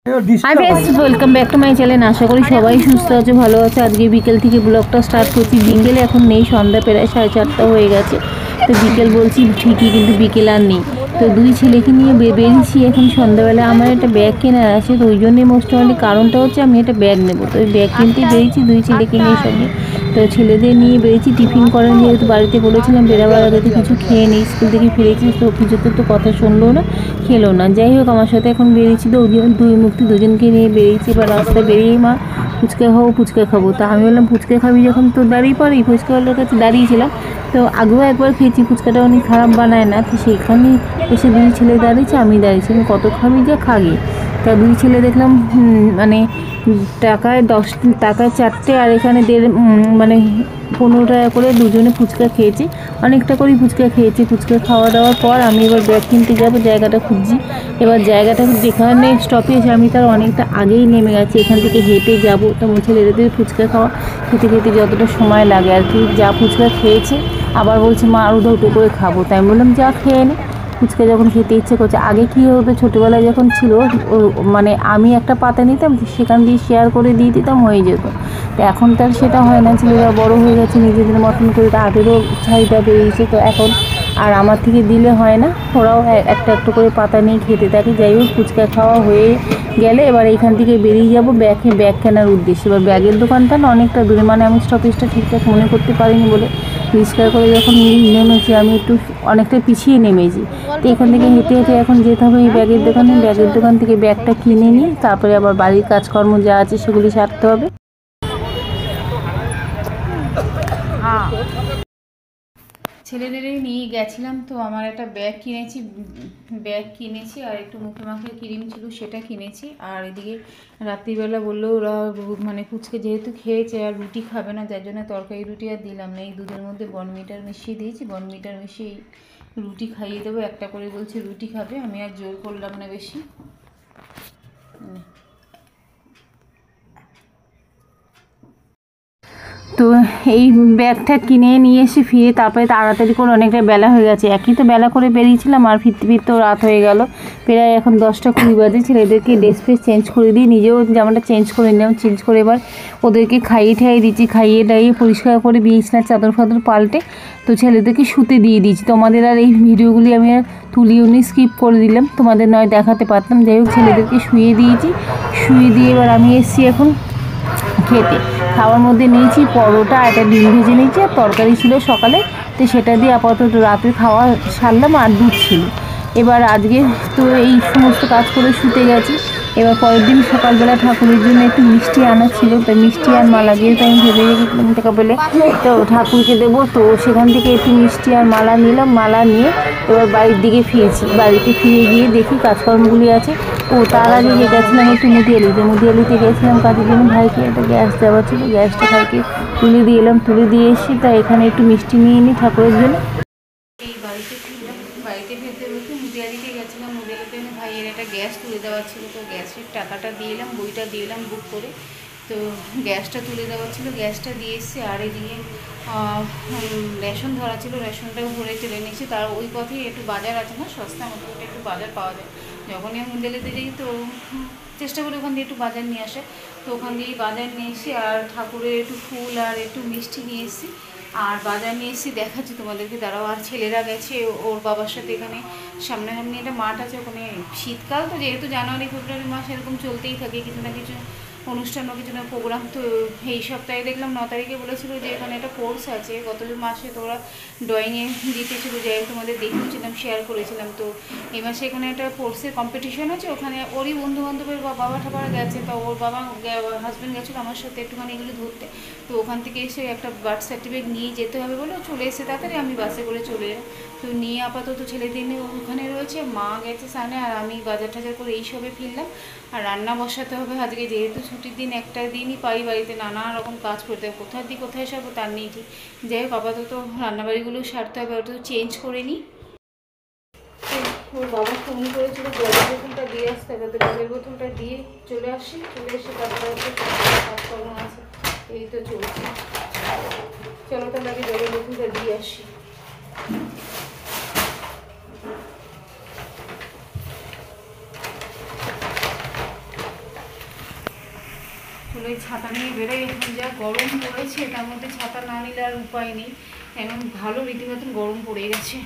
Hi friends, welcome back to my channel. आशा करी सबाई सुस्थ आछो, भालो आछो। आज के बिकेल थेके ब्लगटा स्टार्ट करছি। बिकेल এখন নেই, সন্ধ্যা প্রায় 4:30টা হয়ে গেছে। তো বিকেল বলছি ঠিকই, কিন্তু বিকেল আর নেই। তো দুই ছেলেকে নিয়ে বেরিয়েছি এখন সন্ধ্যাবেলা। আমার একটা ব্যাগ কেনার আছে, তো ওই জন্যই মোস্ট অনলি কারণটা হচ্ছে আমি একটা ব্যাগ নেবো। তো ওই ব্যাগ কিনতে বেরিয়েছি দুই ছেলেকে নিয়ে সঙ্গে। তো ছেলেদের নিয়ে বেরিয়েছি টিফিন করেন, যেহেতু বাড়িতে বলেছিলাম বেরাবার আগে তো কিছু খেয়ে নিই। স্কুল থেকে ফিরেছি তো কিছুতে তো কথা শুনলো না, খেলো না। যাই হোক, আমার সাথে এখন বেরিয়েছি তো দুই মুক্তি দুজনকে নিয়ে বেরিয়েছি। এবার রাস্তায় বেরিয়েই মা ফুচকা খাবো ফুচকা খাবো। তা আমি বললাম ফুচকা খাবি যখন তো দাঁড়িয়ে পড়ি। ফুচকাওয়ালার কাছে দাঁড়িয়েছিলাম, তো আগেও একবার খেয়েছি, ফুচকাটা অনেক খারাপ বানায় না। তো সেখানেই এসে দুই ছেলে দাঁড়িয়েছে, আমি দাঁড়িয়েছি। আমি কত খাবি যা খাগে। তা দুই ছেলে দেখলাম মানে টাকায় 10 টাকায় 4টে, আর এখানে মানে 15 টাকা করে দুজনে ফুচকা খেয়েছি। অনেকটা করেই ফুচকা খেয়েছি। ফুচকা খাওয়া দাওয়ার পর আমি এবার ব্যাগ কিনতে যাবো, জায়গাটা খুঁজছি। এবার জায়গাটা যেখানে স্টপেজ আমি তার অনেকটা আগেই নেমে গেছি, এখান থেকে হেঁটে যাবো। তো ছেলেদের ফুচকা খাওয়া খেতে খেতে যতটা সময় লাগে আর কি, যা ফুচকা খেয়েছে আবার বলছে মা আরও দুটো করে খাবো। তাই আমি বললাম যা খেয়ে নে, ফুচকা যখন খেতে ইচ্ছে করছে। আগে কী হতো, ছোটোবেলায় যখন ছিল মানে আমি একটা পাতা নিতাম, সেখান দিয়ে শেয়ার করে দিয়ে দিতাম, হয়ে যেত। তো এখন তার সেটা হয় না, ছেলেরা বড় হয়ে গেছে, নিজেদের মতন করে তাদেরও চাহিদা বেরিয়েছে। তো এখন আর আমার থেকে দিলে হয় না, ওরাও একটা একটা করে পাতা নিয়ে খেতে থাকে। যাই হোক, ফুচকা খাওয়া হয়ে গেলে এবার এইখান থেকে বেরিয়ে যাব ব্যাগ কেনার উদ্দেশ্যে। এবার ব্যাগের দোকানটা না অনেকটা দূরে, মানে আমি স্টপেজটা ঠিকঠাক মনে করতে পারিনি বলে রিক্সা করে যখন নেমেছি আমি একটু অনেকটা পিছিয়ে নেমেছি। তো এখান থেকে হেঁটে হেঁটে এখন যেতে হবে এই ব্যাগের দোকানে। ব্যাগের দোকান থেকে ব্যাগটা কিনে নিয়ে তারপরে আবার বাড়ির কাজকর্ম যা আছে সেগুলি সারতে হবে। ছেলেদের নিয়ে গেছিলাম, তো আমার একটা ব্যাগ কিনেছি আর একটু মুখে মাখে ক্রিম ছিল সেটা কিনেছি। আর এদিকে রাত্রিবেলা বললো ওরা মানে ফুচকা যেহেতু খেয়েছে আর রুটি খাবে না, যার জন্য তরকারি রুটি আর দিলাম না। এই দুধের মধ্যে বর্নভিটার মিশিয়ে দিয়েছি, বর্নভিটার মিশিয়ে রুটি খাইয়ে দেবো। একটা করে বলছে রুটি খাবে, আমি আর জোর করলাম না বেশি। তো এই ব্যাগটা কিনে নিয়ে এসে ফিরে তারপরে তাড়াতাড়ি করে অনেকটা বেলা হয়ে গেছে। একই তো বেলা করে বেরিয়েছিলাম আর ফিরতে ফিরতেও রাত হয়ে গেল। প্রায় এখন 10টা 20 বাজে। ছেলেদেরকে ড্রেস ফ্রেস চেঞ্জ করে দিই, নিজেও জামাটা চেঞ্জ করে নিলাম। চেঞ্জ করে এবার ওদেরকে খাইয়ে দিচ্ছি। খাইয়ে দাইয়ে পরিষ্কার করে বিছানার চাদর ফাদর পাল্টে তো ছেলেদেরকে শুতে দিয়ে দিয়েছি। তোমাদের আর এই ভিডিওগুলি আমি আর তুলিও নি, স্কিপ করে দিলাম, তোমাদের নয় দেখাতে পারতাম। যাই হোক, ছেলেদেরকে শুয়ে দিয়েছি। শুয়ে দিয়ে এবার আমি এসেছি এখন খেতে। খাওয়ার মধ্যে নিয়েছি পরোটা, একটা ডিম ভেজে নিয়েছি, আর তরকারি ছিল সকালে, তো সেটা দিয়ে আপাতত রাতের খাওয়া সারলাম, আর দুধ ছিল। এবার আজকে তো এই সমস্ত কাজ করে শুতে গেছি। এবার পরের দিন সকালবেলা ঠাকুরের জন্য একটু মিষ্টি আনা ছিল, তাই মিষ্টি আর মালা, যেহেতু আমি ভেবে রেখেছিলাম টাকা পেলে তো ঠাকুরকে দেবো, তো সেখান থেকে একটু মিষ্টি আর মালা নিলাম। মালা নিয়ে এবার বাড়ির দিকে ফিরেছি। বাড়িতে ফিরে গিয়ে দেখি কাজকর্মগুলি আছে। ও তার আগে গেছিলাম একটু মুদিয়ালিতে গেছিলাম কাজের জন্য। ভাইকে একটা গ্যাস দেওয়া ছিল, গ্যাসটা ভাইকে তুলে দিয়ে এলাম। তুলে দিয়ে এসে তা এখানে একটু মিষ্টি নিয়ে নিই ঠাকুরের জন্য। এই বাড়িতে ফিরলাম, বাড়িতে ফিরতে বলতে মুদিয়ালিতে গেছিলাম। মুদিয়ালিতে ভাইয়ের একটা গ্যাস তুলে দেওয়া ছিল, তো গ্যাসের টাকাটা দিয়ে এলাম, বইটা দিয়ে এলাম বুক করে। তো গ্যাসটা তুলে দেওয়া ছিল, গ্যাসটা দিয়ে এসছে। আর এদিকে রেশন ধরা ছিল, রেশনটাও ভরে চলে নিয়েছি। তার ওই পথেই একটু বাজার আছে না, সস্তা মতো একটু বাজার পাওয়া যায়। যখনই আমি মুদিয়ালিতে যাই তো চেষ্টা করি ওখান দিয়ে একটু বাজার নিয়ে আসে। তো ওখান দিয়েই বাজার নিয়ে এসেছি, আর ঠাকুরের একটু ফুল আর একটু মিষ্টি নিয়ে এসেছি, আর বাজার নিয়ে এসেছি, দেখাচ্ছি তোমাদেরকে দাঁড়াও। আর ছেলেরা গেছে ওর বাবার সাথে, এখানে সামনাসামনি একটা মাঠ আছে, ওখানে শীতকাল তো যেহেতু জানুয়ারি ফেব্রুয়ারি মাস এরকম চলতেই থাকে কিছু না কিছু অনুষ্ঠান বা কিছু না প্রোগ্রাম। তো এই সপ্তাহে দেখলাম 9 তারিখে বলেছিল যে এখানে একটা কোর্স আছে, গত মাসে তো ওরা ড্রয়িংয়ে দিতেছিল, যাই তোমাদের দেখিয়েছিলাম, শেয়ার করেছিলাম। তো এই মাসে এখানে একটা কোর্সের কম্পিটিশন আছে, ওখানে ওরই বন্ধুবান্ধবের বা বাবা ঠাবারা গেছে। তো ওর বাবা হাজব্যান্ড গেছিলো আমার সাথে একটুখানি এগুলো ধরতে। তো ওখান থেকে এসে একটা বার্থ সার্টিফিকেট নিয়ে যেতে হবে বলে চলে এসে তাড়াতাড়ি আমি বাসে করে চলে এলাম। তো নিয়ে আপাতত ছেলেদের নিয়ে ওখানে রয়েছে, মা গেছে সামনে, আর আমি বাজার টাজার করে এইসবে ফিরলাম। আর রান্না বসাতে হবে আজকে, যেহেতু ছুটির দিন একটা দিনই পাই, বাড়িতে নানা রকম কাজ করতে হবে, কোথায় দিই কোথায় সারবো তার নেই ঠিক। যাই হোক, আপাতত রান্নাবাড়িগুলো সারতে হবে, ওটা চেঞ্জ করে নিই। ওর বাবা ফোন করেছিল জলের বোতলটা দিয়ে আসতে হবে, তো জলের বোতলটা দিয়ে চলে আসি। চলে এসে তারপরে হচ্ছে কাজকর্ম আছে, এই তো চলছে। চলো তাহলে আগে জলের বোতলটা দিয়ে আসি। বলে ছাতা নিয়ে বেরোই। এখন যা গরম পড়েছে তার মধ্যে ছাতা না নিলে আর উপায় নেই, এখন ভালো রীতিমতন গরম পড়ে গেছে।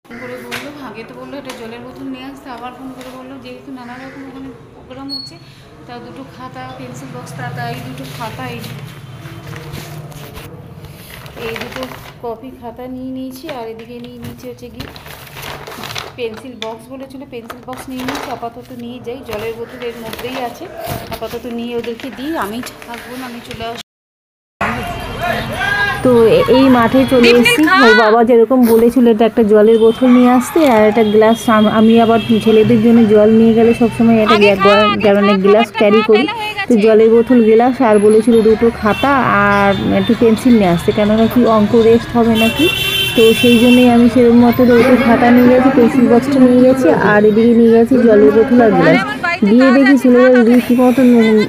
ফোন করে বললো, আগে তো বললো একটা জলের বোতল নিয়ে আসতে, আবার ফোন করে বললো যেহেতু নানা রকম ওখানে প্রোগ্রাম হচ্ছে তা দুটো খাতা, পেন্সিল বক্স, খাতা, এই দুটো খাতা, এই দুটো কপি খাতা নিয়ে নিয়েছি। আর এদিকে নিয়ে নিয়েছি হচ্ছে কি পেন্সিল বক্স বলেছিল, পেন্সিল বক্স নিয়ে নিয়েছি। আপাতত নিয়ে যাই, জলের বোতল এর মধ্যেই আছে, আপাতত নিয়ে ওদেরকে দিই। আমি থাকবো না, আমি চলে আসবো। তো এই মাঠে চলে এসেছি। ওর বাবা যেরকম বলেছিল এটা একটা জলের বোতল নিয়ে আসতে আর একটা গ্লাস। আমি আবার ছেলেদের জন্য জল নিয়ে গেলে সবসময় একটা গ্যালনের গ্লাস ক্যারি করি। তো জলের বোতল, গ্লাস আর বলেছিল দুটো খাতা আর একটু পেন্সিল নিয়ে আসতে, কেননা কি অঙ্ক রেস্ট হবে নাকি। তো সেই জন্যই আমি সেরকম মতো দুটো খাতা নিয়ে গেছি, পেন্সিল বক্সটা নিয়ে গেছি আর এদিকে নিয়ে গেছি জলের বোতল আর গ্লাস। দিয়ে দেখি ছেলেরা রীতিমতো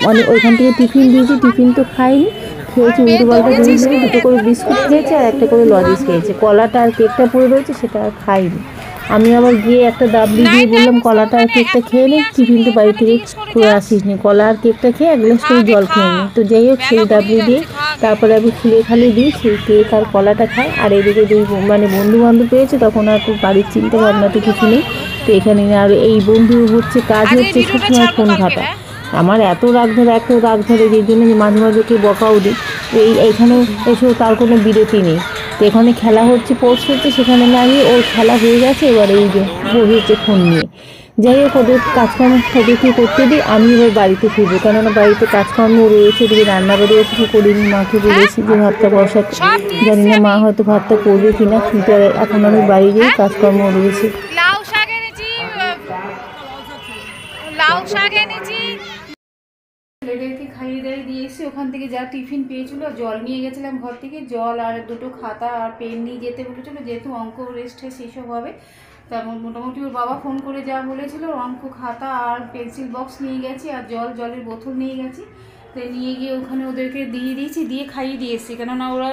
মানে ওইখান থেকে টিফিন দিয়েছি, টিফিন তো খাইনি, খেয়েছি উল্টো পাল্টা জিনিস দিয়ে। দুটো করে বিস্কুট খেয়েছে আর একটা করে লজেন্স খেয়েছে। কলাটা আর কেকটা পড়ে রয়েছে, সেটা আর খাইনি। আমি আবার গিয়ে একটা ডাবলি দিয়ে বললাম কলাটা আর কেকটা খেয়ে নিই, টিফিন তো বাড়ি থেকে করে আসিস নি, কলা আর কেকটা খেয়ে এক গ্লাস করে জল খেয়ে নিই। তো যাই হোক সেই ডাবলি দিয়ে তারপরে আমি খালি দিই, সেই কেক আর কলাটা খাই। আর এদিকে দুই মানে বন্ধু বান্ধব পেয়েছে, তখন আর বাড়ির চিন্তা ভাবনা তো কিছু নেই। তো এখানে আর এই বন্ধু হচ্ছে কাজ হচ্ছে সবসময় ফোন ঘাটা। আমার এত রাগ ধরে যেই জন্য মাঝে মাঝে ওকে বকাও দিই। তো এইখানে এসেও তার কোনো বিরতি নেই। তো এখানে খেলা হচ্ছে, স্পোর্টস হচ্ছে, সেখানে আমি ওর খেলা হয়ে গেছে, এবার এই যে বসেছে ফোন নিয়ে। যাই হোক ওদের কাজকর্ম ওদেরকে করতে দিই, আমি এবার বাড়িতে ফিরবো, কেননা বাড়িতে কাজকর্ম রয়েছে। এদিকে রান্নাবাড়ি কিছু করিনি, মাকে বলেছি যে ভাতটা বসাতে, জানি না মা হয়তো ভাতটা করবে কিনা, কিন্তু এখন আমি বাড়ি গিয়ে কাজকর্ম রয়েছে। ছেলেদেরকে খাইয়ে দাইয়ে দিয়ে এসে ওখান থেকে যা টিফিন পেয়েছিল, জল নিয়ে গেছিলাম ঘর থেকে, জল আর দুটো খাতা আর পেন নিয়ে যেতে বলেছিল, যেহেতু অঙ্ক রেস্ট সেই সব হবে। তারপর মোটামুটি ওর বাবা ফোন করে যা বলেছিল, অঙ্ক খাতা আর পেন্সিল বক্স নিয়ে গেছি আর জলের বোতল নিয়ে গেছি। তো নিয়ে গিয়ে ওখানে ওদেরকে দিয়ে দিয়েছি, দিয়ে খাইয়ে দিয়ে এসেছি, কেননা ওরা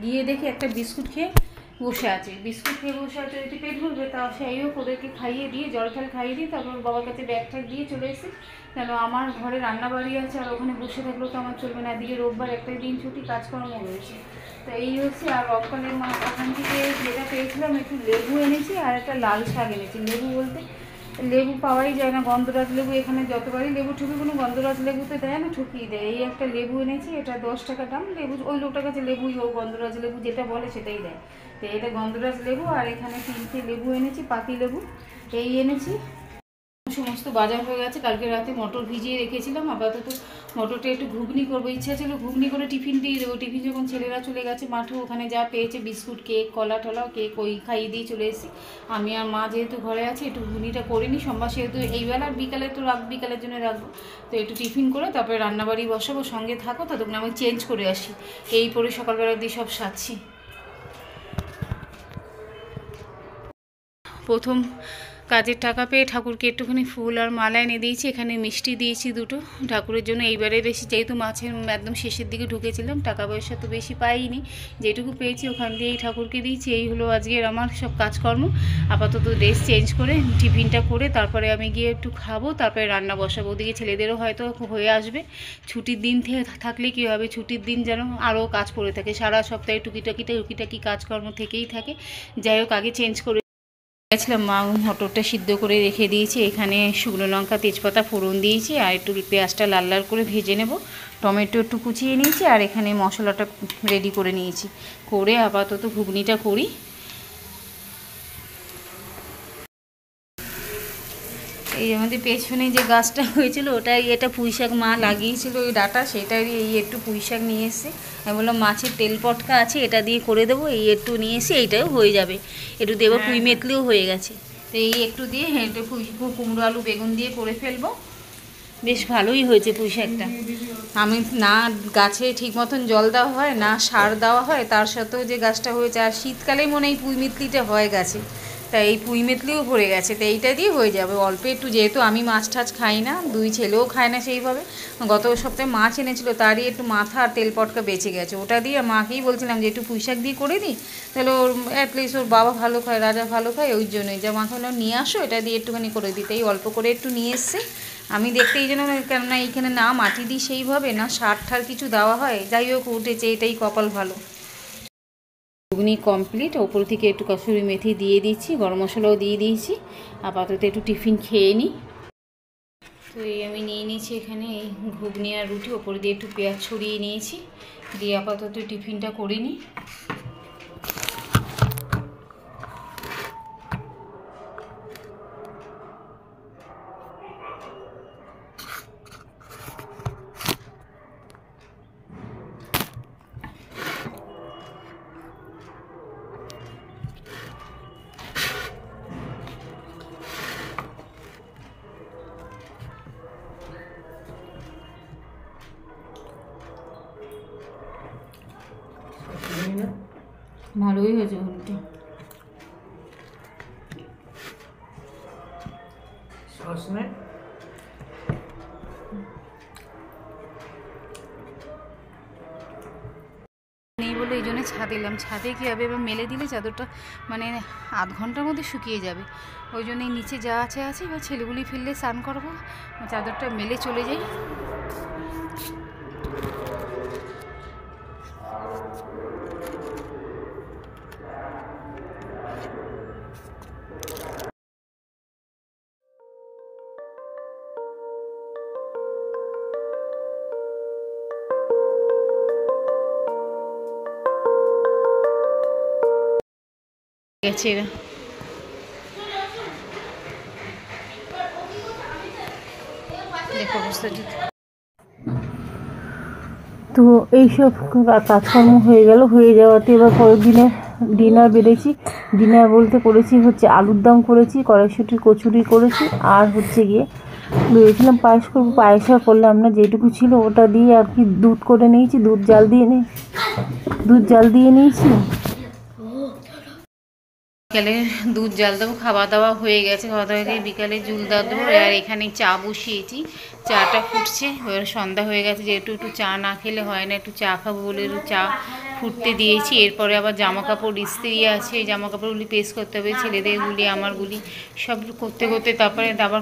গিয়ে দেখে একটা বিস্কুট খেয়ে বসে আছে, যদি পেট ভরবে তা সেই হোক, ওদেরকে খাইয়ে দিয়ে জল খাইয়ে দিয়ে তারপর বাবার কাছে ব্যাগ ট্যাগ দিয়ে চলে এসেছি। কেন আমার ঘরে রান্নাবাড়ি আছে আর ওখানে বসে থাকলেও তো আমার চলবে না, এদিকে রোববার একটাই দিন ছুটি, কাজকর্ম রয়েছে। তো এই হচ্ছে। আর রক্ষণের ওখান থেকে যেটা পেয়েছিলাম একটু লেবু এনেছি আর একটা লাল শাক এনেছি। লেবু বলতে লেবু পাওয়াই যায় না, গন্ধরাজ লেবু এখানে যতবারই লেবু ঠুকি কোনো গন্ধরাজ লেবুতে দেয় না, ঠুকিয়ে দেয়। এই একটা লেবু এনেছি, এটা 10 টাকা দাম। লেবু ওই লোকটার কাছে লেবুই, ও গন্ধরাজ লেবু যেটা বলে সেটাই দেয়। তো এটা গন্ধরাজ লেবু আর এখানে 3টে লেবু এনেছি, পাতি লেবু এই এনেছি। সমস্ত বাজার হয়ে গেছে। কালকে রাতে মটর ভিজিয়ে রেখেছিলাম, আপাতত মটরটা একটু ঘুগনি করবো, ইচ্ছা ছিল ঘুগনি করে টিফিন দিয়ে দেবো। টিফিন যখন ছেলেরা চলে গেছে মাঠে, ওখানে যা পেয়েছে বিস্কুট, কেক, কলা টলা, কেক ওই খাইয়ে দিয়ে চলে এসেছি। আমি আর মা যেহেতু ঘরে আছি একটু ঘুগনিটা করে নিই, সোমবার সেহেতু এই বেলা আর বিকালে তো বিকালের জন্য রাখবো। তো একটু টিফিন করে তারপরে রান্নাবাড়ি বসাবো, সঙ্গে থাকো, ততক্ষণ আমি চেঞ্জ করে আসি। এই পরে সকালবেলা দিয়ে সব সাজছি। প্রথম কাজের টাকা পেয়ে ঠাকুরকে একটুখানি ফুল আর মালা এনে দিয়েছি, এখানে মিষ্টি দিয়েছি দুটো ঠাকুরের জন্য। এইবারে বেশি যেহেতু মাছের একদম শেষের দিকে ঢুকেছিলাম, টাকা পয়সা তো বেশি পাইনি, যেটুকু পেয়েছি ওখান দিয়েই ঠাকুরকে দিয়েছি। এই হলো আজকের আমার সব কাজকর্ম। আপাতত ড্রেস চেঞ্জ করে টিফিনটা করে তারপরে আমি গিয়ে একটু খাবো, তারপরে রান্না বসাবো। ওদিকে ছেলেদেরও হয়তো হয়ে আসবে। ছুটির দিন থাকলে কী হবে, ছুটির দিন যেন আরও কাজ পড়ে থাকে, সারা সপ্তাহে টুকিটাকি কাজকর্ম থেকেই থাকে। যাই হোক আগে চেঞ্জ করে গেছিলাম, মা মটরটা সিদ্ধ করে রেখে দিয়েছি। এখানে শুকনো লঙ্কা তেজপাতা ফোড়ন দিয়েছি আর একটু পেঁয়াজটা লাল লাল করে ভেজে নেব। টমেটো একটু কুচিয়ে নিয়েছি আর এখানে মশলাটা রেডি করে নিয়েছি। করে আপাতত ঘুগনিটা করি। এই আমাদের পেছনে যে গাছটা হয়েছিল ওটাই, এটা পুঁই শাক মা লাগিয়েছিল ওই ডাটা, সেটারই এই একটু পুঁই শাক নিয়ে এসে আমি বললাম মাছের তেল পটকা আছে, এটা দিয়ে করে দেবো। এই একটু নিয়ে এসে এইটাও হয়ে যাবে, একটু দেবো। পুঁই মেতলিও হয়ে গেছে, তো এই একটু দিয়ে একটু কুমড়ো আলু বেগুন দিয়ে করে ফেলবো। বেশ ভালোই হয়েছে পুঁই শাকটা। আমি না গাছে ঠিক মতন জল দেওয়া হয় না সার দেওয়া হয়, তার সাথেও যে গাছটা হয়েছে। আর শীতকালেই মনে হয় পুঁই মেতলিটা হয় গাছে, তাই এই পুঁই মেতলিও ভরে গেছে। তো এইটা দিয়ে হয়ে যাবে অল্প একটু, যেহেতু আমি মাছ টাছ খাই না, দুই ছেলেও খায় না সেইভাবে। গত সপ্তাহে মাছ এনেছিল, তারই একটু মাথা আর তেল পটকা বেঁচে গেছে, ওটা দিয়ে মাকেই বলছিলাম যে একটু পুঁই শাক দিয়ে করে দিই, তাহলে ওর অ্যাটলিস্ট ওর বাবা ভালো খায়, রাজা ভালো খায়, ওই জন্যই যে মাকে নিয়ে আসো এটা দিয়ে একটুখানি করে দিতে। এই অল্প করে একটু নিয়ে এসছে, আমি দেখতে এই জন্য, কেননা এইখানে না মাটি দিই সেইভাবে, না সার ঠার কিছু দেওয়া হয়, যাই হোক উঠেছে, এটাই কপাল ভালো। ঘুগনি কমপ্লিট, ওপর থেকে একটু কসুরি মেথি দিয়ে দিচ্ছি, গরম মশলাও দিয়ে দিয়েছি। আপাতত একটু টিফিন খেয়ে নিই। তো এই আমি নিয়ে নিয়েছি এখানে এই ঘুগনি আর রুটি, ওপর দিয়ে একটু পেঁয়াজ ছড়িয়ে নিয়েছি, দিয়ে আপাতত টিফিনটা করে নিই। ভালোই হয়েছে ঘুগনিটা। নেই বলে এই জন্য ছাদে এলাম। ছাদে কী হবে, এবার মেলে দিলে চাদরটা মানে আধ ঘন্টার মধ্যে শুকিয়ে যাবে। ওই জন্যই নিচে যা আছে আছে, এবার ছেলেগুলি ফিরলে স্নান করবো, চাদরটা মেলে চলে যাই। গেছে এরা, দেখো অবস্থাটি। তো এইসব কাজকর্ম হয়ে যাওয়াতে এবার পরের দিনে ডিনার বেড়েছি। ডিনার বলতে করেছি হচ্ছে আলুর দম করেছি, কড়াইশুঁটির কচুরি করেছি, আর হচ্ছে গিয়ে ভেবেছিলাম পায়েস করবো, পায়েস আর করলাম না, যেটুকু ছিল ওটা দিয়ে আর কি দুধ করে নিয়েছি, দুধ জাল দিয়ে নিয়েছি। বিকালে দুধ জাল দেবো, খাওয়া দাওয়া হয়ে গেছে, খাওয়া দাওয়া হয়ে বিকালে জুল দেবো। আর এখানে চা বসিয়েছি, চাটা ফুটছে। এবার সন্ধ্যা হয়ে গেছে, যেহেতু একটু চা না খেলে হয় না, একটু চা খাবো বলে একটু চা ফুটতে দিয়েছি। এরপরে আবার জামা কাপড় ইস্ত্রি আছে, জামা কাপড়গুলি প্রেস করতে হবে, ছেলেদেরগুলি আমারগুলি সব করতে করতে তারপরে আবার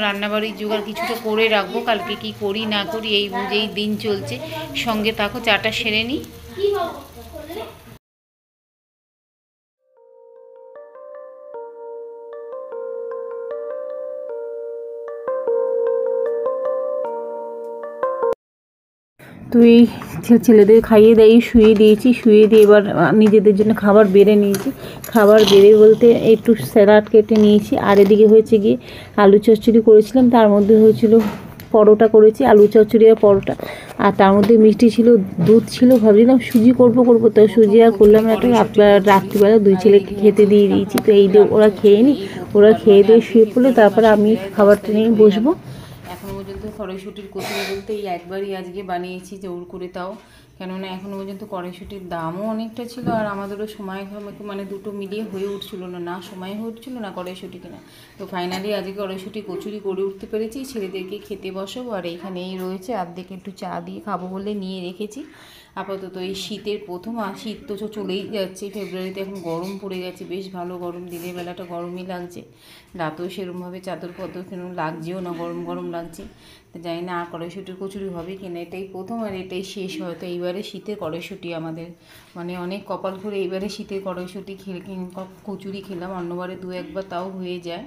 রান্নাবাড়ির জোগাড় কিছুটা করে রাখবো, কালকে কি করি না করি এই বুঝেই দিন চলছে। সঙ্গে থাকো, চাটা সেরে নিই। তো এই ছেলেদের খাইয়ে শুয়ে দিয়ে এবার নিজেদের জন্য খাবার বেড়ে নিয়েছি। খাবার বেড়ে বলতে একটু স্যালাড কেটে নিয়েছি, আর এদিকে হয়েছে গিয়ে আলু চচ্চড়ি করেছিলাম, তার মধ্যে হয়েছিল পরোটা করেছি, আলু চচ্চড়ি আর পরোটা, আর তার মধ্যে মিষ্টি ছিল, দুধ ছিল। ভাবছিলাম সুজি করবো তো সুজি আর করলাম না। রাত্রিবেলা দুই ছেলেকে খেতে দিয়ে দিয়েছি। তো এই দিয়ে ওরা খেয়ে দিয়ে শুয়ে পড়লে তারপরে আমি খাবারটা নিয়ে বসবো। এখনও পর্যন্ত কড়াইশুঁটির কচুরি বলতে এই একবারই আজকে বানিয়েছি জোর করে, তাও কেননা এখনও পর্যন্ত কড়াইশুঁটির দামও অনেকটা ছিল, আর আমাদেরও সময় মানে দুটো মিলিয়ে হয়ে উঠছিল না সময় হয়ে উঠছিল না কড়াইশুঁটি কিনা। তো ফাইনালি আজকে কড়াইশুঁটি কচুরি করে উঠতে পেরেছি, ছেলেদেরকে খেতে বসাবো। আর এইখানেই রয়েছে, আর্ধেকে একটু চা দিয়ে খাবো বলে নিয়ে রেখেছি। আপাতত এই শীতের প্রথম, আর শীত তো চলেই যাচ্ছে, ফেব্রুয়ারিতে এখন গরম পড়ে গেছে, বেশ ভালো গরম, দিনের বেলাটা গরমই লাগছে, রাতেও সেরকমভাবে চাদর সেরকম লাগছেও না, গরম গরম লাগছে। তো জানি না আর কড়াইশুঁটির কচুরি হবে কিনা, এটাই প্রথম আর এটাই শেষ। হয়তো এইবারে শীতের কড়াইশুঁটি আমাদের মানে অনেক কপাল করে এইবারে শীতের কড়াইশুঁটি কচুরি খেলাম, অন্যবারে দু একবার তাও হয়ে যায়।